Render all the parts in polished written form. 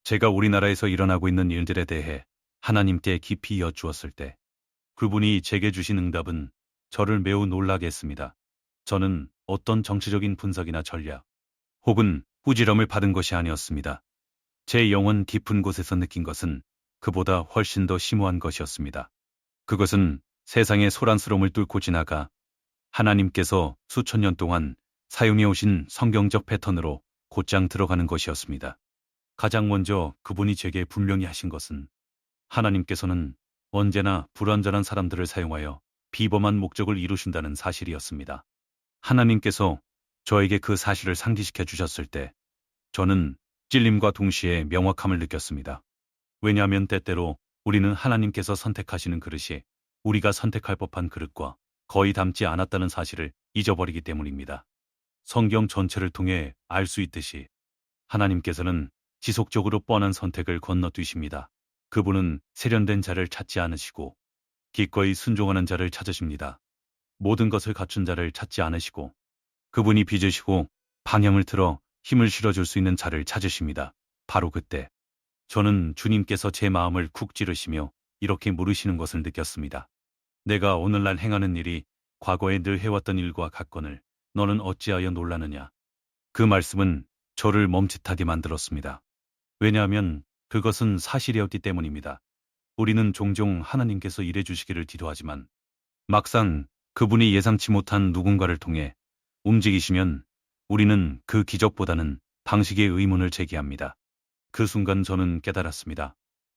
제가 우리나라에서 일어나고 있는 일들에 대해 하나님께 깊이 여쭈었을 때 그분이 제게 주신 응답은 저를 매우 놀라게 했습니다. 저는 어떤 정치적인 분석이나 전략 혹은 후지럼을 받은 것이 아니었습니다. 제 영혼 깊은 곳에서 느낀 것은 그보다 훨씬 더 심오한 것이었습니다. 그것은 세상의 소란스러움을 뚫고 지나가 하나님께서 수천 년 동안 사용해 오신 성경적 패턴으로 곧장 들어가는 것이었습니다. 가장 먼저 그분이 제게 분명히 하신 것은 하나님께서는 언제나 불완전한 사람들을 사용하여 비범한 목적을 이루신다는 사실이었습니다. 하나님께서 저에게 그 사실을 상기시켜 주셨을 때 저는 찔림과 동시에 명확함을 느꼈습니다. 왜냐하면 때때로 우리는 하나님께서 선택하시는 그릇이 우리가 선택할 법한 그릇과 거의 닮지 않았다는 사실을 잊어버리기 때문입니다. 성경 전체를 통해 알 수 있듯이 하나님께서는 지속적으로 뻔한 선택을 건너뛰십니다. 그분은 세련된 자를 찾지 않으시고 기꺼이 순종하는 자를 찾으십니다. 모든 것을 갖춘 자를 찾지 않으시고 그분이 빚으시고 방향을 틀어 힘을 실어줄 수 있는 자를 찾으십니다. 바로 그때 저는 주님께서 제 마음을 쿡 찌르시며 이렇게 물으시는 것을 느꼈습니다. 내가 오늘날 행하는 일이 과거에 늘 해왔던 일과 같거늘 너는 어찌하여 놀라느냐. 그 말씀은 저를 멈칫하게 만들었습니다. 왜냐하면 그것은 사실이었기 때문입니다. 우리는 종종 하나님께서 일해 주시기를 기도하지만 막상 그분이 예상치 못한 누군가를 통해 움직이시면 우리는 그 기적보다는 방식의 의문을 제기합니다. 그 순간 저는 깨달았습니다.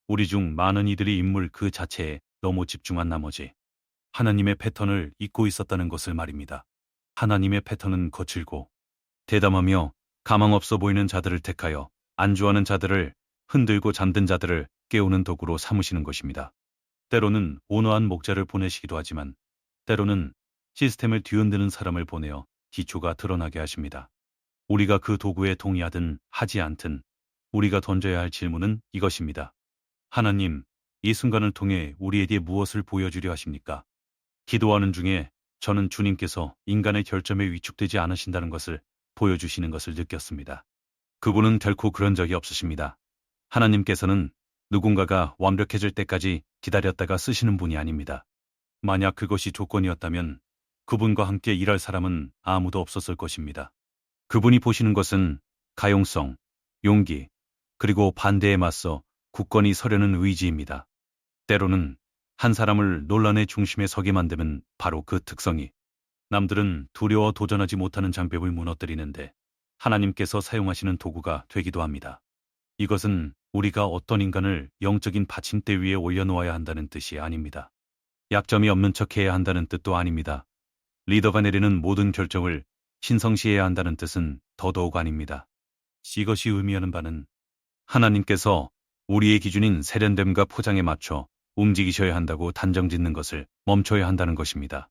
우리 중 많은 이들이 인물 그 자체에 너무 집중한 나머지 하나님의 패턴을 잊고 있었다는 것을 말입니다. 하나님의 패턴은 거칠고 대담하며 가망 없어 보이는 자들을 택하여 안주하는 자들을 흔들고 잠든 자들을 깨우는 도구로 삼으시는 것입니다. 때로는 온화한 목자를 보내시기도 하지만 때로는 시스템을 뒤흔드는 사람을 보내어 기초가 드러나게 하십니다. 우리가 그 도구에 동의하든 하지 않든 우리가 던져야 할 질문은 이것입니다. 하나님, 이 순간을 통해 우리에게 무엇을 보여주려 하십니까? 기도하는 중에 저는 주님께서 인간의 결점에 위축되지 않으신다는 것을 보여주시는 것을 느꼈습니다. 그분은 결코 그런 적이 없으십니다. 하나님께서는 누군가가 완벽해질 때까지 기다렸다가 쓰시는 분이 아닙니다. 만약 그것이 조건이었다면 그분과 함께 일할 사람은 아무도 없었을 것입니다. 그분이 보시는 것은 가용성, 용기, 그리고 반대에 맞서 굳건히 서려는 의지입니다. 때로는 한 사람을 논란의 중심에 서게 만드는 바로 그 특성이 남들은 두려워 도전하지 못하는 장벽을 무너뜨리는데 하나님께서 사용하시는 도구가 되기도 합니다. 이것은 우리가 어떤 인간을 영적인 받침대 위에 올려놓아야 한다는 뜻이 아닙니다. 약점이 없는 척해야 한다는 뜻도 아닙니다. 리더가 내리는 모든 결정을 신성시해야 한다는 뜻은 더더욱 아닙니다. 이것이 의미하는 바는 하나님께서 우리의 기준인 세련됨과 포장에 맞춰 움직이셔야 한다고 단정짓는 것을 멈춰야 한다는 것입니다.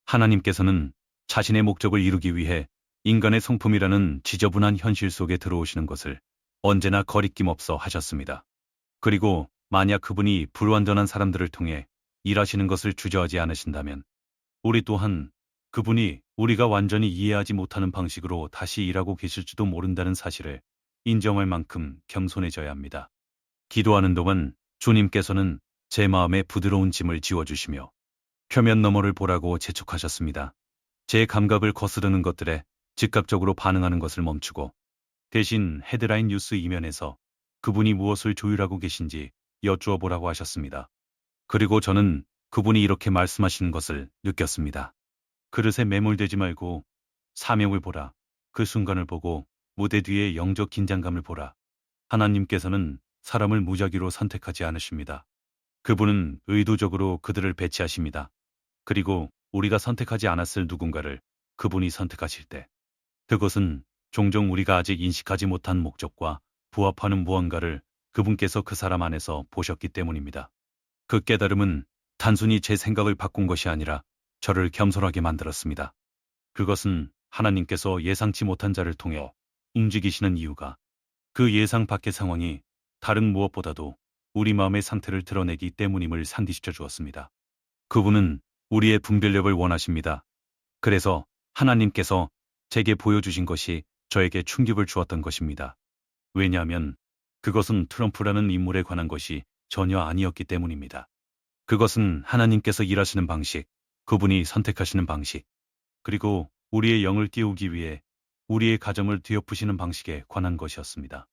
하나님께서는 자신의 목적을 이루기 위해 인간의 성품이라는 지저분한 현실 속에 들어오시는 것을 언제나 거리낌 없어 하셨습니다. 그리고 만약 그분이 불완전한 사람들을 통해 일하시는 것을 주저하지 않으신다면 우리 또한 그분이 우리가 완전히 이해하지 못하는 방식으로 다시 일하고 계실지도 모른다는 사실을 인정할 만큼 겸손해져야 합니다. 기도하는 동안 주님께서는 제 마음에 부드러운 짐을 지워주시며 표면 너머를 보라고 재촉하셨습니다. 제 감각을 거스르는 것들에 즉각적으로 반응하는 것을 멈추고 대신 헤드라인 뉴스 이면에서 그분이 무엇을 조율하고 계신지 여쭈어 보라고 하셨습니다. 그리고 저는 그분이 이렇게 말씀하시는 것을 느꼈습니다. 그릇에 매몰되지 말고 사명을 보라. 그 순간을 보고 무대 뒤의 영적 긴장감을 보라. 하나님께서는 사람을 무작위로 선택하지 않으십니다. 그분은 의도적으로 그들을 배치하십니다. 그리고 우리가 선택하지 않았을 누군가를 그분이 선택하실 때 그것은 종종 우리가 아직 인식하지 못한 목적과 부합하는 무언가를 그분께서 그 사람 안에서 보셨기 때문입니다. 그 깨달음은 단순히 제 생각을 바꾼 것이 아니라 저를 겸손하게 만들었습니다. 그것은 하나님께서 예상치 못한 자를 통해 움직이시는 이유가 그 예상 밖의 상황이 다른 무엇보다도 우리 마음의 상태를 드러내기 때문임을 상기시켜 주었습니다. 그분은 우리의 분별력을 원하십니다. 그래서 하나님께서 제게 보여주신 것이 저에게 충격을 주었던 것입니다. 왜냐하면 그것은 트럼프라는 인물에 관한 것이 전혀 아니었기 때문입니다. 그것은 하나님께서 일하시는 방식, 그분이 선택하시는 방식, 그리고 우리의 영을 띄우기 위해 우리의 가정을 뒤엎으시는 방식에 관한 것이었습니다.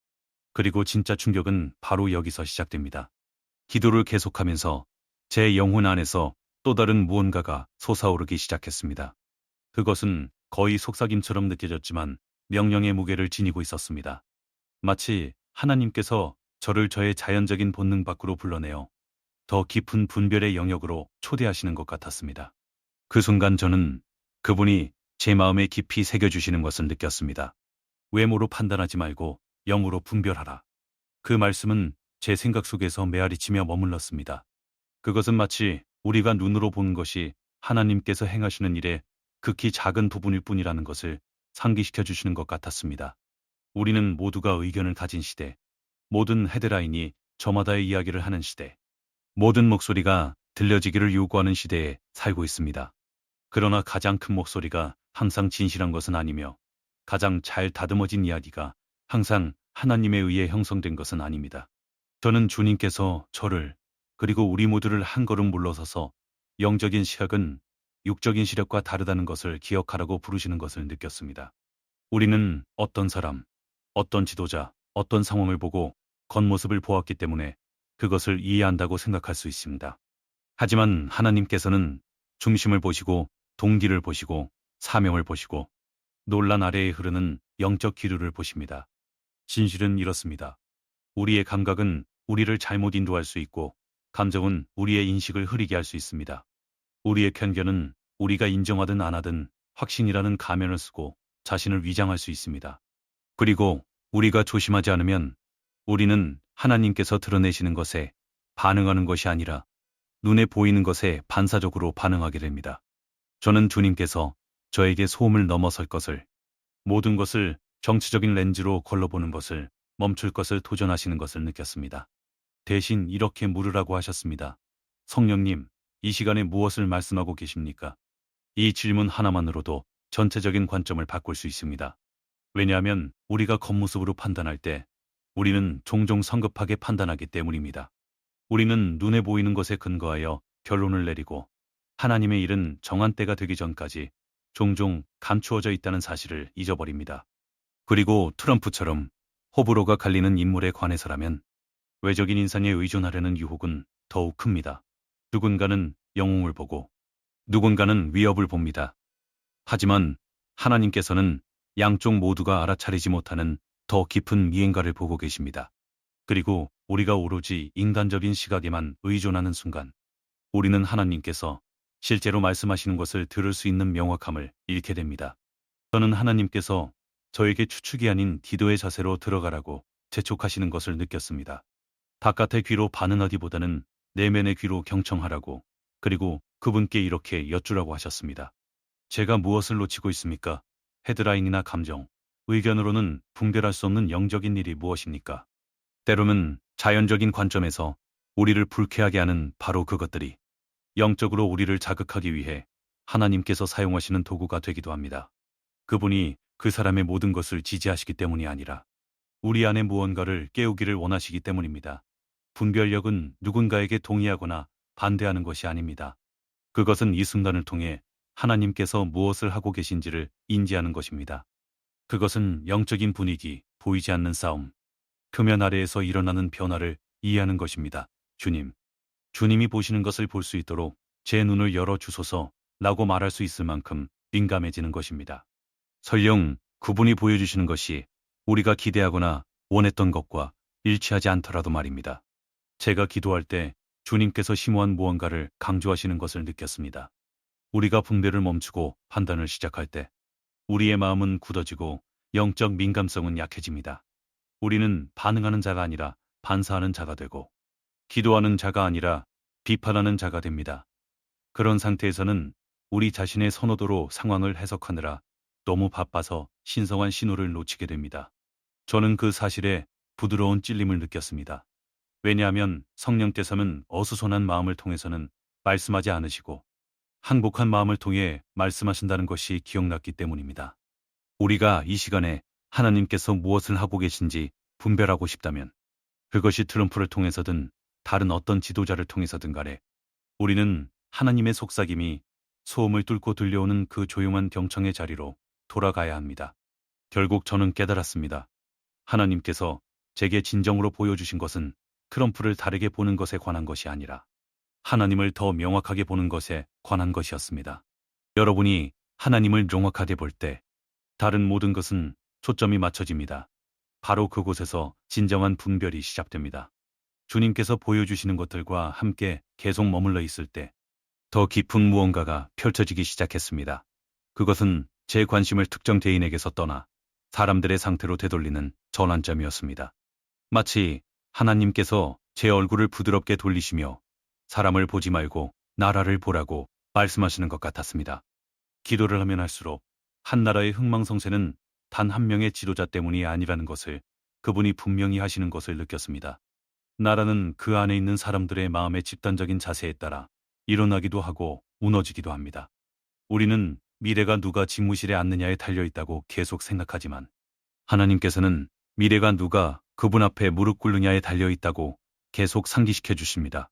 그리고 진짜 충격은 바로 여기서 시작됩니다. 기도를 계속하면서 제 영혼 안에서 또 다른 무언가가 솟아오르기 시작했습니다. 그것은 거의 속삭임처럼 느껴졌지만 명령의 무게를 지니고 있었습니다. 마치 하나님께서 저를 저의 자연적인 본능 밖으로 불러내어 더 깊은 분별의 영역으로 초대하시는 것 같았습니다. 그 순간 저는 그분이 제 마음에 깊이 새겨주시는 것을 느꼈습니다. 외모로 판단하지 말고 영으로 분별하라. 그 말씀은 제 생각 속에서 메아리치며 머물렀습니다. 그것은 마치 우리가 눈으로 보는 것이 하나님께서 행하시는 일의 극히 작은 부분일 뿐이라는 것을 상기시켜 주시는 것 같았습니다. 우리는 모두가 의견을 가진 시대, 모든 헤드라인이 저마다의 이야기를 하는 시대, 모든 목소리가 들려지기를 요구하는 시대에 살고 있습니다. 그러나 가장 큰 목소리가 항상 진실한 것은 아니며 가장 잘 다듬어진 이야기가 항상 하나님에 의해 형성된 것은 아닙니다. 저는 주님께서 저를 그리고 우리 모두를 한 걸음 물러서서 영적인 시각은 육적인 시력과 다르다는 것을 기억하라고 부르시는 것을 느꼈습니다. 우리는 어떤 사람, 어떤 지도자, 어떤 상황을 보고 겉모습을 보았기 때문에 그것을 이해한다고 생각할 수 있습니다. 하지만 하나님께서는 중심을 보시고 동기를 보시고 사명을 보시고 논란 아래에 흐르는 영적 기류를 보십니다. 진실은 이렇습니다. 우리의 감각은 우리를 잘못 인도할 수 있고 감정은 우리의 인식을 흐리게 할 수 있습니다. 우리의 편견은 우리가 인정하든 안 하든 확신이라는 가면을 쓰고 자신을 위장할 수 있습니다. 그리고 우리가 조심하지 않으면 우리는 하나님께서 드러내시는 것에 반응하는 것이 아니라 눈에 보이는 것에 반사적으로 반응하게 됩니다. 저는 주님께서 저에게 소음을 넘어설 것을, 모든 것을 정치적인 렌즈로 걸러보는 것을 멈출 것을 도전하시는 것을 느꼈습니다. 대신 이렇게 물으라고 하셨습니다. 성령님, 이 시간에 무엇을 말씀하고 계십니까? 이 질문 하나만으로도 전체적인 관점을 바꿀 수 있습니다. 왜냐하면 우리가 겉모습으로 판단할 때 우리는 종종 성급하게 판단하기 때문입니다. 우리는 눈에 보이는 것에 근거하여 결론을 내리고 하나님의 일은 정한 때가 되기 전까지 종종 감추어져 있다는 사실을 잊어버립니다. 그리고 트럼프처럼 호불호가 갈리는 인물에 관해서라면 외적인 인상에 의존하려는 유혹은 더욱 큽니다. 누군가는 영웅을 보고 누군가는 위협을 봅니다. 하지만 하나님께서는 양쪽 모두가 알아차리지 못하는 더 깊은 미행가를 보고 계십니다. 그리고 우리가 오로지 인간적인 시각에만 의존하는 순간 우리는 하나님께서 실제로 말씀하시는 것을 들을 수 있는 명확함을 잃게 됩니다. 저는 하나님께서 저에게 추측이 아닌 기도의 자세로 들어가라고 재촉하시는 것을 느꼈습니다. 바깥의 귀로 반응하기보다는 내면의 귀로 경청하라고, 그리고 그분께 이렇게 여쭈라고 하셨습니다. 제가 무엇을 놓치고 있습니까? 헤드라인이나 감정, 의견으로는 분별할 수 없는 영적인 일이 무엇입니까? 때로는 자연적인 관점에서 우리를 불쾌하게 하는 바로 그것들이 영적으로 우리를 자극하기 위해 하나님께서 사용하시는 도구가 되기도 합니다. 그분이 그 사람의 모든 것을 지지하시기 때문이 아니라 우리 안에 무언가를 깨우기를 원하시기 때문입니다. 분별력은 누군가에게 동의하거나 반대하는 것이 아닙니다. 그것은 이 순간을 통해 하나님께서 무엇을 하고 계신지를 인지하는 것입니다. 그것은 영적인 분위기, 보이지 않는 싸움, 표면 아래에서 일어나는 변화를 이해하는 것입니다. 주님이 보시는 것을 볼 수 있도록 제 눈을 열어 주소서 라고 말할 수 있을 만큼 민감해지는 것입니다. 설령 그분이 보여주시는 것이 우리가 기대하거나 원했던 것과 일치하지 않더라도 말입니다. 제가 기도할 때 주님께서 심오한 무언가를 강조하시는 것을 느꼈습니다. 우리가 분별을 멈추고 판단을 시작할 때 우리의 마음은 굳어지고 영적 민감성은 약해집니다. 우리는 반응하는 자가 아니라 반사하는 자가 되고 기도하는 자가 아니라 비판하는 자가 됩니다. 그런 상태에서는 우리 자신의 선호도로 상황을 해석하느라 너무 바빠서 신성한 신호를 놓치게 됩니다. 저는 그 사실에 부드러운 찔림을 느꼈습니다. 왜냐하면 성령께서는 어수선한 마음을 통해서는 말씀하지 않으시고 항복한 마음을 통해 말씀하신다는 것이 기억났기 때문입니다. 우리가 이 시간에 하나님께서 무엇을 하고 계신지 분별하고 싶다면 그것이 트럼프를 통해서든 다른 어떤 지도자를 통해서든 간에 우리는 하나님의 속삭임이 소음을 뚫고 들려오는 그 조용한 경청의 자리로 돌아가야 합니다. 결국 저는 깨달았습니다. 하나님께서 제게 진정으로 보여주신 것은 트럼프를 다르게 보는 것에 관한 것이 아니라 하나님을 더 명확하게 보는 것에 관한 것이었습니다. 여러분이 하나님을 명확하게 볼 때 다른 모든 것은 초점이 맞춰집니다. 바로 그곳에서 진정한 분별이 시작됩니다. 주님께서 보여주시는 것들과 함께 계속 머물러 있을 때 더 깊은 무언가가 펼쳐지기 시작했습니다. 그것은 제 관심을 특정 대인에게서 떠나 사람들의 상태로 되돌리는 전환점이었습니다. 마치 하나님께서 제 얼굴을 부드럽게 돌리시며 사람을 보지 말고 나라를 보라고 말씀하시는 것 같았습니다. 기도를 하면 할수록 한 나라의 흥망성쇠는 단 한 명의 지도자 때문이 아니라는 것을 그분이 분명히 하시는 것을 느꼈습니다. 나라는 그 안에 있는 사람들의 마음의 집단적인 자세에 따라 일어나기도 하고 무너지기도 합니다. 우리는 미래가 누가 집무실에 앉느냐에 달려있다고 계속 생각하지만 하나님께서는 미래가 누가 그분 앞에 무릎 꿇느냐에 달려있다고 계속 상기시켜 주십니다.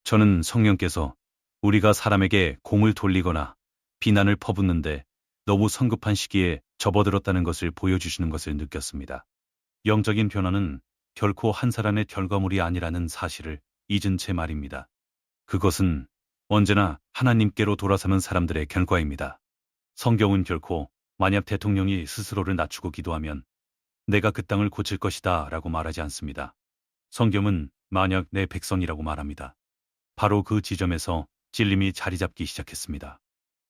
저는 성령께서 우리가 사람에게 공을 돌리거나 비난을 퍼붓는데 너무 성급한 시기에 접어들었다는 것을 보여주시는 것을 느꼈습니다. 영적인 변화는 결코 한 사람의 결과물이 아니라는 사실을 잊은 채 말입니다. 그것은 언제나 하나님께로 돌아서는 사람들의 결과입니다. 성경은 결코 만약 대통령이 스스로를 낮추고 기도하면 내가 그 땅을 고칠 것이다 라고 말하지 않습니다. 성경은 만약 내 백성이라고 말합니다. 바로 그 지점에서 찔림이 자리 잡기 시작했습니다.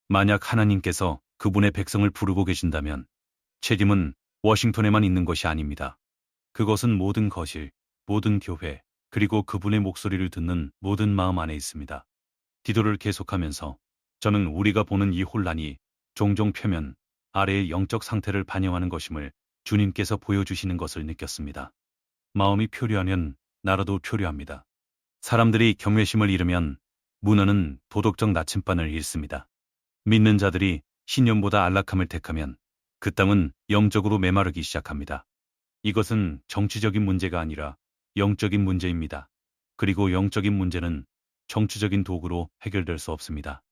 만약 하나님께서 그분의 백성을 부르고 계신다면 책임은 워싱턴에만 있는 것이 아닙니다. 그것은 모든 거실, 모든 교회, 그리고 그분의 목소리를 듣는 모든 마음 안에 있습니다. 기도를 계속하면서 저는 우리가 보는 이 혼란이 종종 표면 아래의 영적 상태를 반영하는 것임을 주님께서 보여주시는 것을 느꼈습니다. 마음이 표류하면 나라도 표류합니다. 사람들이 경외심을 잃으면 문화는 도덕적 나침반을 잃습니다. 믿는 자들이 신념보다 안락함을 택하면 그 땅은 영적으로 메마르기 시작합니다. 이것은 정치적인 문제가 아니라 영적인 문제입니다. 그리고 영적인 문제는 정치적인 도구로 해결될 수 없습니다.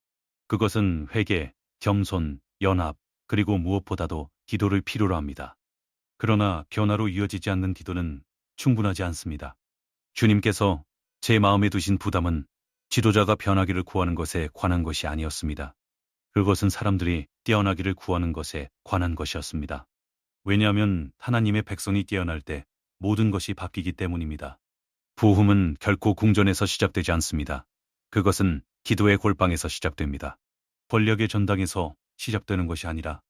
그것은 회개, 겸손, 연합, 그리고 무엇보다도 기도를 필요로 합니다. 그러나 변화로 이어지지 않는 기도는 충분하지 않습니다. 주님께서 제 마음에 두신 부담은 지도자가 변하기를 구하는 것에 관한 것이 아니었습니다. 그것은 사람들이 뛰어나기를 구하는 것에 관한 것이었습니다. 왜냐하면 하나님의 백성이 뛰어날 때 모든 것이 바뀌기 때문입니다. 부흥은 결코 궁전에서 시작되지 않습니다. 그것은 기도의 골방에서 시작됩니다. 권력의 전당에서 시작되는 것이 아니라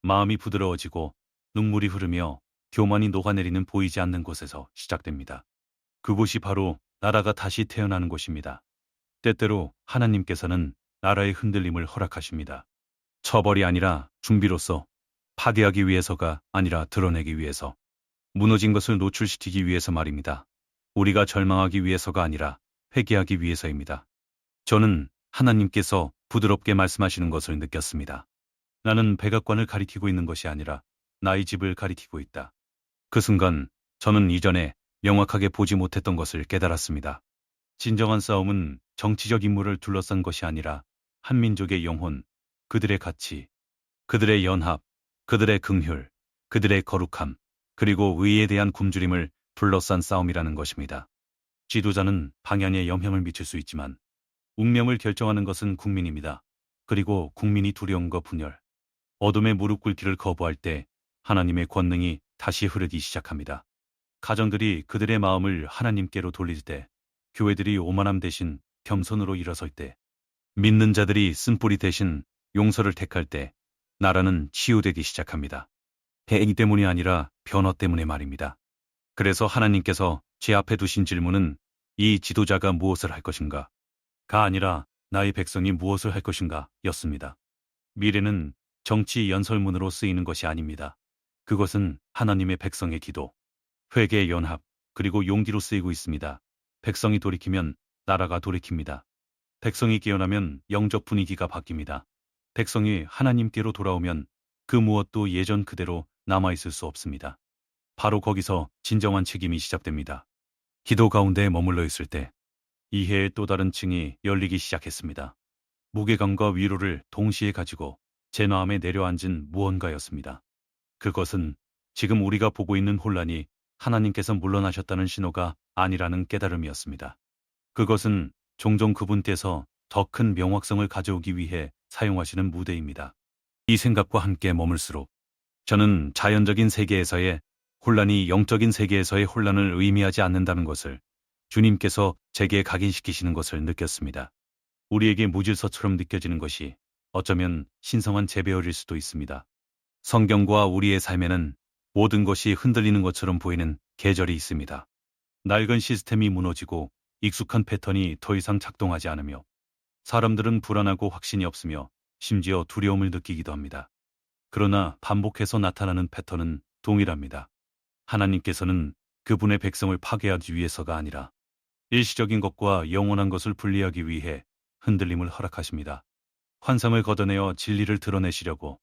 마음이 부드러워지고 눈물이 흐르며 교만이 녹아내리는 보이지 않는 곳에서 시작됩니다. 그곳이 바로 나라가 다시 태어나는 곳입니다. 때때로 하나님께서는 나라의 흔들림을 허락하십니다. 처벌이 아니라 준비로서, 파괴하기 위해서가 아니라 드러내기 위해서, 무너진 것을 노출시키기 위해서 말입니다. 우리가 절망하기 위해서가 아니라 회개하기 위해서입니다. 저는 하나님께서 부드럽게 말씀하시는 것을 느꼈습니다. 나는 백악관을 가리키고 있는 것이 아니라 나의 집을 가리키고 있다. 그 순간 저는 이전에 명확하게 보지 못했던 것을 깨달았습니다. 진정한 싸움은 정치적 인물을 둘러싼 것이 아니라 한 민족의 영혼, 그들의 가치, 그들의 연합, 그들의 긍휼, 그들의 거룩함, 그리고 의에 대한 굶주림을 둘러싼 싸움이라는 것입니다. 지도자는 방향에 영향을 미칠 수 있지만 운명을 결정하는 것은 국민입니다. 그리고 국민이 두려움과 분열, 어둠의 무릎 꿇기를 거부할 때 하나님의 권능이 다시 흐르기 시작합니다. 가정들이 그들의 마음을 하나님께로 돌릴 때, 교회들이 오만함 대신 겸손으로 일어설 때, 믿는 자들이 쓴뿌리 대신 용서를 택할 때 나라는 치유되기 시작합니다. 해이 때문이 아니라 변화 때문에 말입니다. 그래서 하나님께서 제 앞에 두신 질문은 이 지도자가 무엇을 할 것인가? 가 아니라 나의 백성이 무엇을 할 것인가? 였습니다. 미래는 정치 연설문으로 쓰이는 것이 아닙니다. 그것은 하나님의 백성의 기도, 회개, 연합, 그리고 용기로 쓰이고 있습니다. 백성이 돌이키면 나라가 돌이킵니다. 백성이 깨어나면 영적 분위기가 바뀝니다. 백성이 하나님께로 돌아오면 그 무엇도 예전 그대로 남아있을 수 없습니다. 바로 거기서 진정한 책임이 시작됩니다. 기도 가운데 머물러 있을 때 이해의 또 다른 층이 열리기 시작했습니다. 무게감과 위로를 동시에 가지고 제 마음에 내려앉은 무언가였습니다. 그것은 지금 우리가 보고 있는 혼란이 하나님께서 물러나셨다는 신호가 아니라는 깨달음이었습니다. 그것은 종종 그분께서 더 큰 명확성을 가져오기 위해 사용하시는 무대입니다. 이 생각과 함께 머물수록 저는 자연적인 세계에서의 혼란이 영적인 세계에서의 혼란을 의미하지 않는다는 것을 주님께서 제게 각인시키시는 것을 느꼈습니다. 우리에게 무질서처럼 느껴지는 것이 어쩌면 신성한 재배열일 수도 있습니다. 성경과 우리의 삶에는 모든 것이 흔들리는 것처럼 보이는 계절이 있습니다. 낡은 시스템이 무너지고 익숙한 패턴이 더 이상 작동하지 않으며 사람들은 불안하고 확신이 없으며 심지어 두려움을 느끼기도 합니다. 그러나 반복해서 나타나는 패턴은 동일합니다. 하나님께서는 그분의 백성을 파괴하기 위해서가 아니라 일시적인 것과 영원한 것을 분리하기 위해 흔들림을 허락하십니다. 환상을 걷어내어 진리를 드러내시려고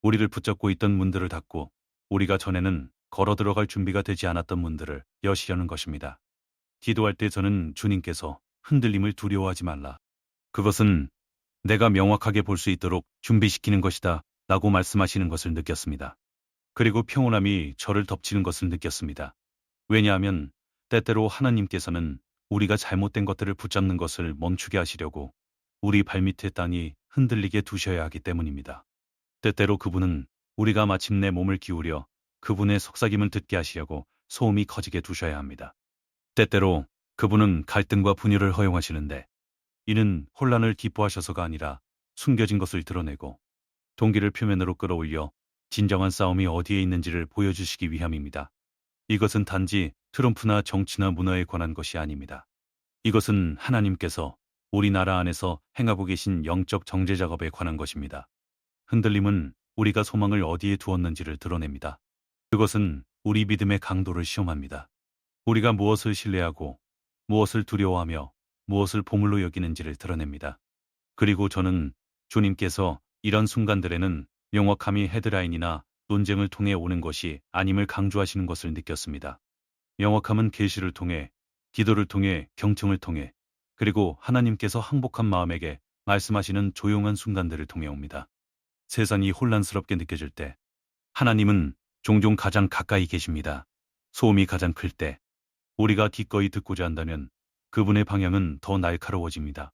우리를 붙잡고 있던 문들을 닫고 우리가 전에는 걸어 들어갈 준비가 되지 않았던 문들을 여시려는 것입니다. 기도할 때 저는 주님께서 흔들림을 두려워하지 말라. 그것은 내가 명확하게 볼 수 있도록 준비시키는 것이다 라고 말씀하시는 것을 느꼈습니다. 그리고 평온함이 저를 덮치는 것을 느꼈습니다. 왜냐하면 때때로 하나님께서는 우리가 잘못된 것들을 붙잡는 것을 멈추게 하시려고 우리 발밑의 땅이 흔들리게 두셔야 하기 때문입니다. 때때로 그분은 우리가 마침내 몸을 기울여 그분의 속삭임을 듣게 하시려고 소음이 커지게 두셔야 합니다. 때때로 그분은 갈등과 분열을 허용하시는데 이는 혼란을 기뻐하셔서가 아니라 숨겨진 것을 드러내고 동기를 표면으로 끌어올려 진정한 싸움이 어디에 있는지를 보여주시기 위함입니다. 이것은 단지 트럼프나 정치나 문화에 관한 것이 아닙니다. 이것은 하나님께서 우리나라 안에서 행하고 계신 영적 정제 작업에 관한 것입니다. 흔들림은 우리가 소망을 어디에 두었는지를 드러냅니다. 그것은 우리 믿음의 강도를 시험합니다. 우리가 무엇을 신뢰하고 무엇을 두려워하며 무엇을 보물로 여기는지를 드러냅니다. 그리고 저는 주님께서 이런 순간들에는 명확함이 헤드라인이나 논쟁을 통해 오는 것이 아님을 강조하시는 것을 느꼈습니다. 명확함은 계시를 통해, 기도를 통해, 경청을 통해, 그리고 하나님께서 항복한 마음에게 말씀하시는 조용한 순간들을 통해 옵니다. 세상이 혼란스럽게 느껴질 때 하나님은 종종 가장 가까이 계십니다. 소음이 가장 클 때 우리가 기꺼이 듣고자 한다면 그분의 방향은 더 날카로워집니다.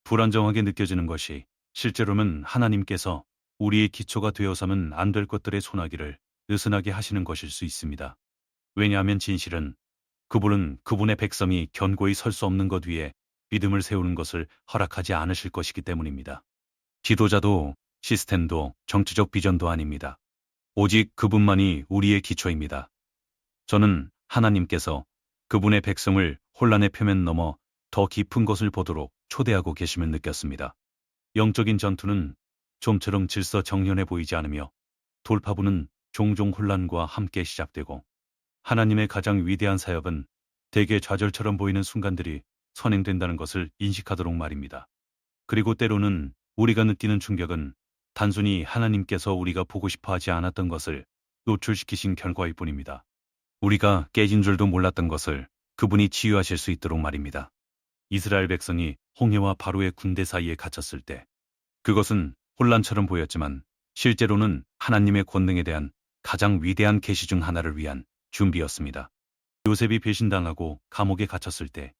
불안정하게 느껴지는 것이 실제로는 하나님께서 우리의 기초가 되어서는 안 될 것들의 소나기를 느슨하게 하시는 것일 수 있습니다. 왜냐하면 진실은 그분은 그분의 백성이 견고히 설 수 없는 것 위에 믿음을 세우는 것을 허락하지 않으실 것이기 때문입니다. 지도자도 시스템도 정치적 비전도 아닙니다. 오직 그분만이 우리의 기초입니다. 저는 하나님께서 그분의 백성을 혼란의 표면 넘어 더 깊은 것을 보도록 초대하고 계심을 느꼈습니다. 영적인 전투는 좀처럼 질서정연해 보이지 않으며 돌파부는 종종 혼란과 함께 시작되고 하나님의 가장 위대한 사역은 대개 좌절처럼 보이는 순간들이 선행된다는 것을 인식하도록 말입니다. 그리고 때로는 우리가 느끼는 충격은 단순히 하나님께서 우리가 보고 싶어 하지 않았던 것을 노출시키신 결과일 뿐입니다. 우리가 깨진 줄도 몰랐던 것을 그분이 치유하실 수 있도록 말입니다. 이스라엘 백성이 홍해와 바로의 군대 사이에 갇혔을 때 그것은 혼란처럼 보였지만 실제로는 하나님의 권능에 대한 가장 위대한 계시 중 하나를 위한 준비였습니다. 요셉이 배신당하고 감옥에 갇혔을 때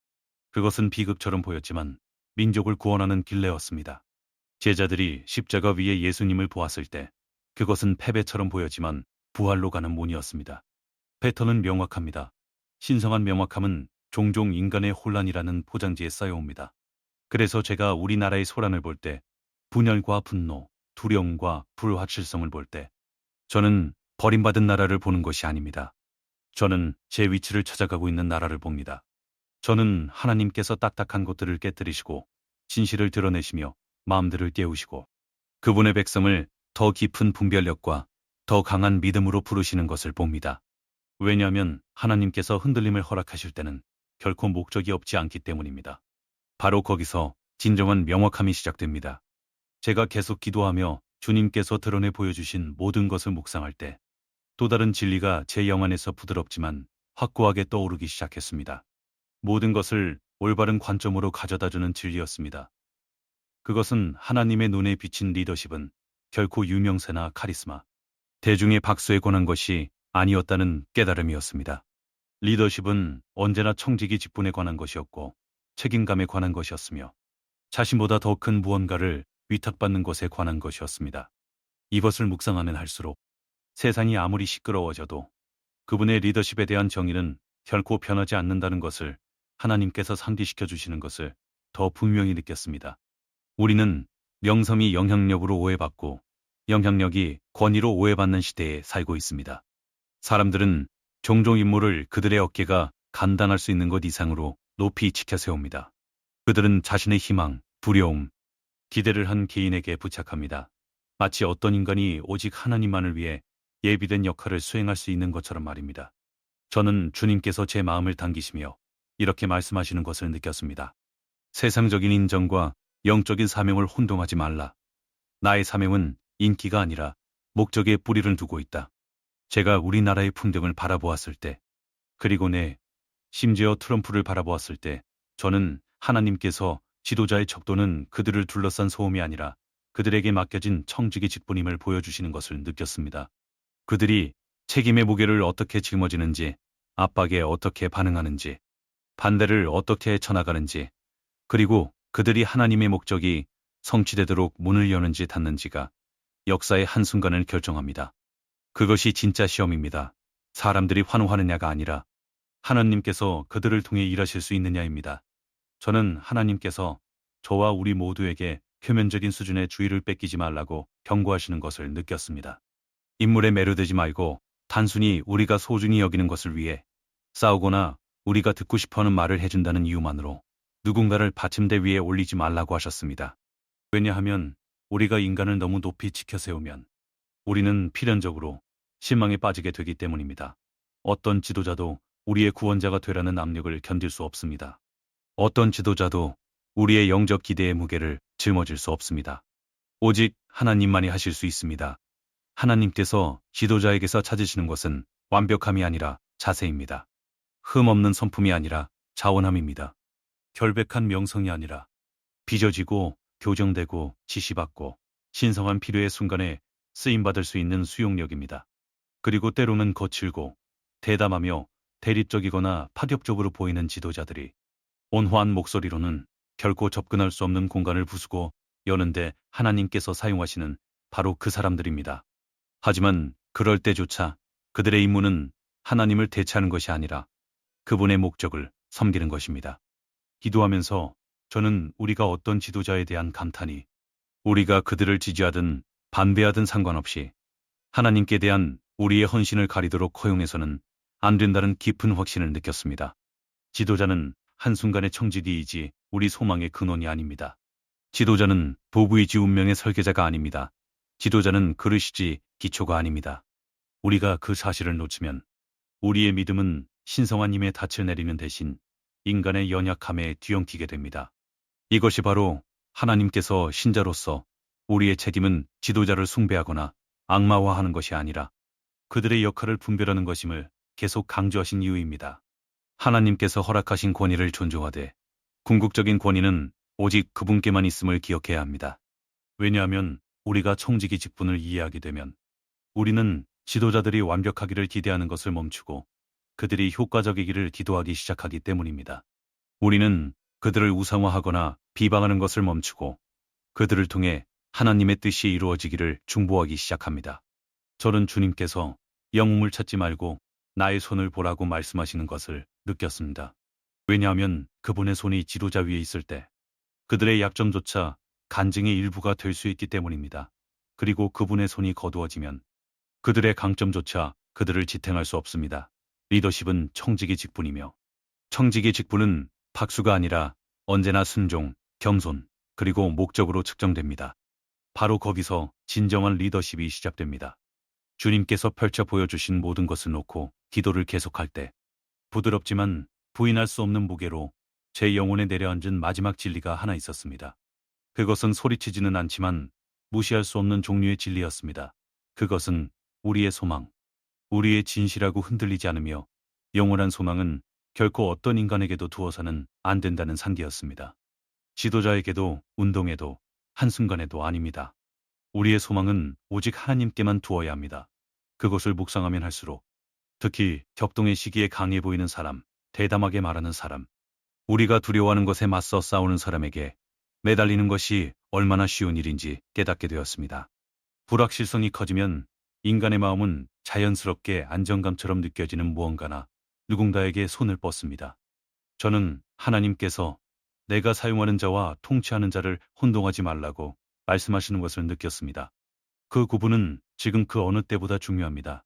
그것은 비극처럼 보였지만 민족을 구원하는 길레였습니다. 제자들이 십자가 위에 예수님을 보았을 때 그것은 패배처럼 보였지만 부활로 가는 문이었습니다. 패턴은 명확합니다. 신성한 명확함은 종종 인간의 혼란이라는 포장지에 쌓여옵니다. 그래서 제가 우리나라의 소란을 볼 때, 분열과 분노, 두려움과 불확실성을 볼 때, 저는 버림받은 나라를 보는 것이 아닙니다. 저는 제 위치를 찾아가고 있는 나라를 봅니다. 저는 하나님께서 딱딱한 것들을 깨뜨리시고 진실을 드러내시며 마음들을 깨우시고 그분의 백성을 더 깊은 분별력과 더 강한 믿음으로 부르시는 것을 봅니다. 왜냐하면 하나님께서 흔들림을 허락하실 때는 결코 목적이 없지 않기 때문입니다. 바로 거기서 진정한 명확함이 시작됩니다. 제가 계속 기도하며 주님께서 드러내 보여주신 모든 것을 묵상할 때 또 다른 진리가 제 영 안에서 부드럽지만 확고하게 떠오르기 시작했습니다. 모든 것을 올바른 관점으로 가져다주는 진리였습니다. 그것은 하나님의 눈에 비친 리더십은 결코 유명세나 카리스마, 대중의 박수에 관한 것이 아니었다는 깨달음이었습니다. 리더십은 언제나 청지기 직분에 관한 것이었고 책임감에 관한 것이었으며 자신보다 더 큰 무언가를 위탁받는 것에 관한 것이었습니다. 이것을 묵상하면 할수록 세상이 아무리 시끄러워져도 그분의 리더십에 대한 정의는 결코 변하지 않는다는 것을 하나님께서 상기시켜 주시는 것을 더 분명히 느꼈습니다. 우리는 명성이 영향력으로 오해받고 영향력이 권위로 오해받는 시대에 살고 있습니다. 사람들은 종종 인물을 그들의 어깨가 감당할 수 있는 것 이상으로 높이 치켜 세웁니다. 그들은 자신의 희망, 두려움, 기대를 한 개인에게 부착합니다. 마치 어떤 인간이 오직 하나님만을 위해 예비된 역할을 수행할 수 있는 것처럼 말입니다. 저는 주님께서 제 마음을 당기시며 이렇게 말씀하시는 것을 느꼈습니다. 세상적인 인정과 영적인 사명을 혼동하지 말라. 나의 사명은 인기가 아니라 목적에 뿌리를 두고 있다. 제가 우리나라의 풍경을 바라보았을 때, 그리고 심지어 트럼프를 바라보았을 때, 저는 하나님께서 지도자의 척도는 그들을 둘러싼 소음이 아니라 그들에게 맡겨진 청지기 직분임을 보여주시는 것을 느꼈습니다. 그들이 책임의 무게를 어떻게 짊어지는지, 압박에 어떻게 반응하는지, 반대를 어떻게 쳐나가는지, 그리고 그들이 하나님의 목적이 성취되도록 문을 여는지 닫는지가 역사의 한순간을 결정합니다. 그것이 진짜 시험입니다. 사람들이 환호하느냐가 아니라 하나님께서 그들을 통해 일하실 수 있느냐입니다. 저는 하나님께서 저와 우리 모두에게 표면적인 수준의 주의를 뺏기지 말라고 경고하시는 것을 느꼈습니다. 인물에 매료되지 말고 단순히 우리가 소중히 여기는 것을 위해 싸우거나 우리가 듣고 싶어하는 말을 해준다는 이유만으로 누군가를 받침대 위에 올리지 말라고 하셨습니다. 왜냐하면 우리가 인간을 너무 높이 치켜 세우면 우리는 필연적으로 실망에 빠지게 되기 때문입니다. 어떤 지도자도 우리의 구원자가 되라는 압력을 견딜 수 없습니다. 어떤 지도자도 우리의 영적 기대의 무게를 짊어질 수 없습니다. 오직 하나님만이 하실 수 있습니다. 하나님께서 지도자에게서 찾으시는 것은 완벽함이 아니라 자세입니다. 흠없는 성품이 아니라 자원함입니다. 결백한 명성이 아니라 빚어지고 교정되고 지시받고 신성한 필요의 순간에 쓰임받을 수 있는 수용력입니다. 그리고 때로는 거칠고 대담하며 대립적이거나 파격적으로 보이는 지도자들이 온화한 목소리로는 결코 접근할 수 없는 공간을 부수고 여는데 하나님께서 사용하시는 바로 그 사람들입니다. 하지만 그럴 때조차 그들의 임무는 하나님을 대체하는 것이 아니라 그분의 목적을 섬기는 것입니다. 기도하면서 저는 우리가 어떤 지도자에 대한 감탄이 우리가 그들을 지지하든 반대하든 상관없이 하나님께 대한 우리의 헌신을 가리도록 허용해서는 안 된다는 깊은 확신을 느꼈습니다. 지도자는 한순간의 청지기이지 우리 소망의 근원이 아닙니다. 지도자는 도구이지 운명의 설계자가 아닙니다. 지도자는 그릇이지 기초가 아닙니다. 우리가 그 사실을 놓치면 우리의 믿음은 신성한 힘의 닻을 내리는 대신 인간의 연약함에 뒤엉키게 됩니다. 이것이 바로 하나님께서 신자로서 우리의 책임은 지도자를 숭배하거나 악마화하는 것이 아니라 그들의 역할을 분별하는 것임을 계속 강조하신 이유입니다. 하나님께서 허락하신 권위를 존중하되 궁극적인 권위는 오직 그분께만 있음을 기억해야 합니다. 왜냐하면 우리가 청지기 직분을 이해하게 되면 우리는 지도자들이 완벽하기를 기대하는 것을 멈추고 그들이 효과적이기를 기도하기 시작하기 때문입니다. 우리는 그들을 우상화하거나 비방하는 것을 멈추고 그들을 통해 하나님의 뜻이 이루어지기를 중보하기 시작합니다. 저는 주님께서 영웅을 찾지 말고 나의 손을 보라고 말씀하시는 것을 느꼈습니다. 왜냐하면 그분의 손이 지도자 위에 있을 때 그들의 약점조차 간증의 일부가 될 수 있기 때문입니다. 그리고 그분의 손이 거두어지면 그들의 강점조차 그들을 지탱할 수 없습니다. 리더십은 청지기 직분이며 청지기 직분은 박수가 아니라 언제나 순종, 겸손, 그리고 목적으로 측정됩니다. 바로 거기서 진정한 리더십이 시작됩니다. 주님께서 펼쳐 보여주신 모든 것을 놓고 기도를 계속할 때 부드럽지만 부인할 수 없는 무게로 제 영혼에 내려앉은 마지막 진리가 하나 있었습니다. 그것은 소리치지는 않지만 무시할 수 없는 종류의 진리였습니다. 그것은 우리의 소망, 우리의 진실하고 흔들리지 않으며 영원한 소망은 결코 어떤 인간에게도 두어서는 안 된다는 산디였습니다. 지도자에게도 운동에도 한순간에도 아닙니다. 우리의 소망은 오직 하나님께만 두어야 합니다. 그것을 묵상하면 할수록 특히 격동의 시기에 강해 보이는 사람, 대담하게 말하는 사람, 우리가 두려워하는 것에 맞서 싸우는 사람에게 매달리는 것이 얼마나 쉬운 일인지 깨닫게 되었습니다. 불확실성이 커지면 인간의 마음은 자연스럽게 안정감처럼 느껴지는 무언가나 누군가에게 손을 뻗습니다. 저는 하나님께서 내가 사용하는 자와 통치하는 자를 혼동하지 말라고 말씀하시는 것을 느꼈습니다. 그 구분은 지금 그 어느 때보다 중요합니다.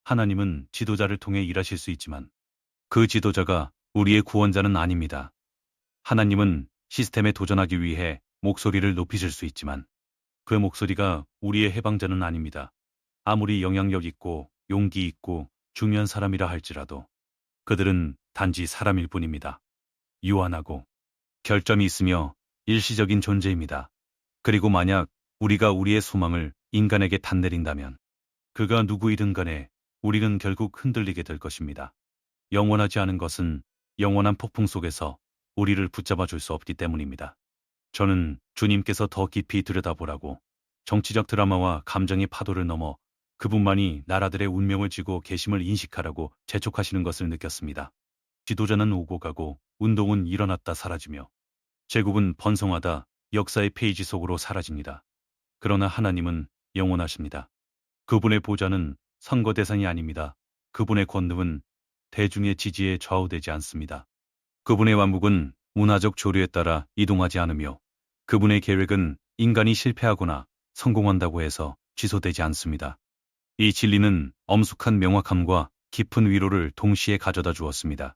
하나님은 지도자를 통해 일하실 수 있지만 그 지도자가 우리의 구원자는 아닙니다. 하나님은 시스템에 도전하기 위해 목소리를 높이실 수 있지만 그 목소리가 우리의 해방자는 아닙니다. 아무리 영향력 있고 용기 있고 중요한 사람이라 할지라도 그들은 단지 사람일 뿐입니다. 유한하고 결점이 있으며 일시적인 존재입니다. 그리고 만약 우리가 우리의 소망을 인간에게 단내린다면 그가 누구이든 간에 우리는 결국 흔들리게 될 것입니다. 영원하지 않은 것은 영원한 폭풍 속에서 우리를 붙잡아 줄 수 없기 때문입니다. 저는 주님께서 더 깊이 들여다보라고 정치적 드라마와 감정의 파도를 넘어 그분만이 나라들의 운명을 쥐고 계심을 인식하라고 재촉하시는 것을 느꼈습니다. 지도자는 오고 가고 운동은 일어났다 사라지며 제국은 번성하다 역사의 페이지 속으로 사라집니다. 그러나 하나님은 영원하십니다. 그분의 보좌는 선거 대상이 아닙니다. 그분의 권능은 대중의 지지에 좌우되지 않습니다. 그분의 완묵은 문화적 조류에 따라 이동하지 않으며 그분의 계획은 인간이 실패하거나 성공한다고 해서 취소되지 않습니다. 이 진리는 엄숙한 명확함과 깊은 위로를 동시에 가져다 주었습니다.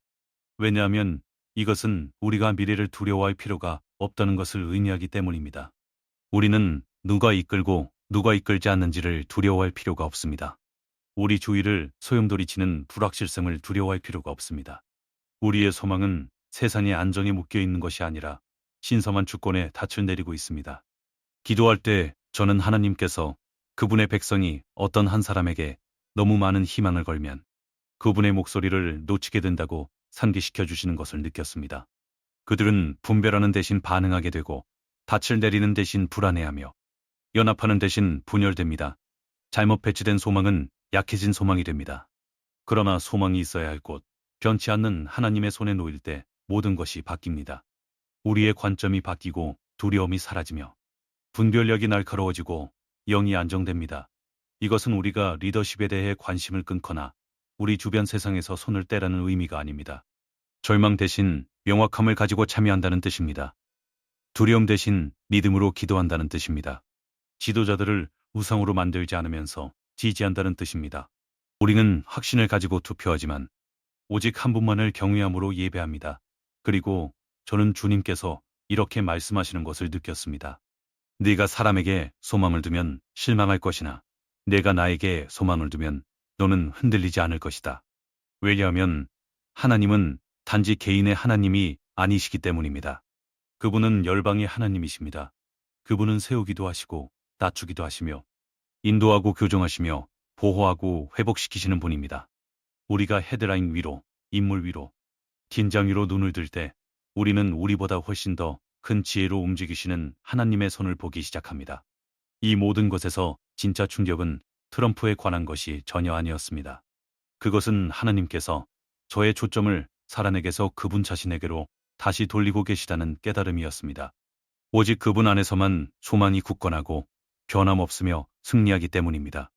왜냐하면 이것은 우리가 미래를 두려워할 필요가 없다는 것을 의미하기 때문입니다. 우리는 누가 이끌고 누가 이끌지 않는지를 두려워할 필요가 없습니다. 우리 주위를 소용돌이치는 불확실성을 두려워할 필요가 없습니다. 우리의 소망은 세상의 안정에 묶여 있는 것이 아니라 신성한 주권에 닻을 내리고 있습니다. 기도할 때 저는 하나님께서 그분의 백성이 어떤 한 사람에게 너무 많은 희망을 걸면 그분의 목소리를 놓치게 된다고 상기시켜 주시는 것을 느꼈습니다. 그들은 분별하는 대신 반응하게 되고 닻을 내리는 대신 불안해하며 연합하는 대신 분열됩니다. 잘못 배치된 소망은 약해진 소망이 됩니다. 그러나 소망이 있어야 할 곳, 변치 않는 하나님의 손에 놓일 때 모든 것이 바뀝니다. 우리의 관점이 바뀌고 두려움이 사라지며 분별력이 날카로워지고 영이 안정됩니다. 이것은 우리가 리더십에 대해 관심을 끊거나 우리 주변 세상에서 손을 떼라는 의미가 아닙니다. 절망 대신 명확함을 가지고 참여한다는 뜻입니다. 두려움 대신 믿음으로 기도한다는 뜻입니다. 지도자들을 우상으로 만들지 않으면서 지지한다는 뜻입니다. 우리는 확신을 가지고 투표하지만 오직 한 분만을 경외함으로 예배합니다. 그리고 저는 주님께서 이렇게 말씀하시는 것을 느꼈습니다. 네가 사람에게 소망을 두면 실망할 것이나 내가 나에게 소망을 두면 너는 흔들리지 않을 것이다. 왜냐하면 하나님은 단지 개인의 하나님이 아니시기 때문입니다. 그분은 열방의 하나님이십니다. 그분은 세우기도 하시고 낮추기도 하시며 인도하고 교정하시며 보호하고 회복시키시는 분입니다. 우리가 헤드라인 위로, 인물 위로, 긴장 위로 눈을 들 때 우리는 우리보다 훨씬 더 큰 지혜로 움직이시는 하나님의 손을 보기 시작합니다. 이 모든 것에서 진짜 충격은 트럼프에 관한 것이 전혀 아니었습니다. 그것은 하나님께서 저의 초점을 살아내게서 그분 자신에게로 다시 돌리고 계시다는 깨달음이었습니다. 오직 그분 안에서만 소망이 굳건하고 변함없으며 승리하기 때문입니다.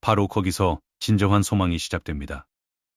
바로 거기서 진정한 소망이 시작됩니다.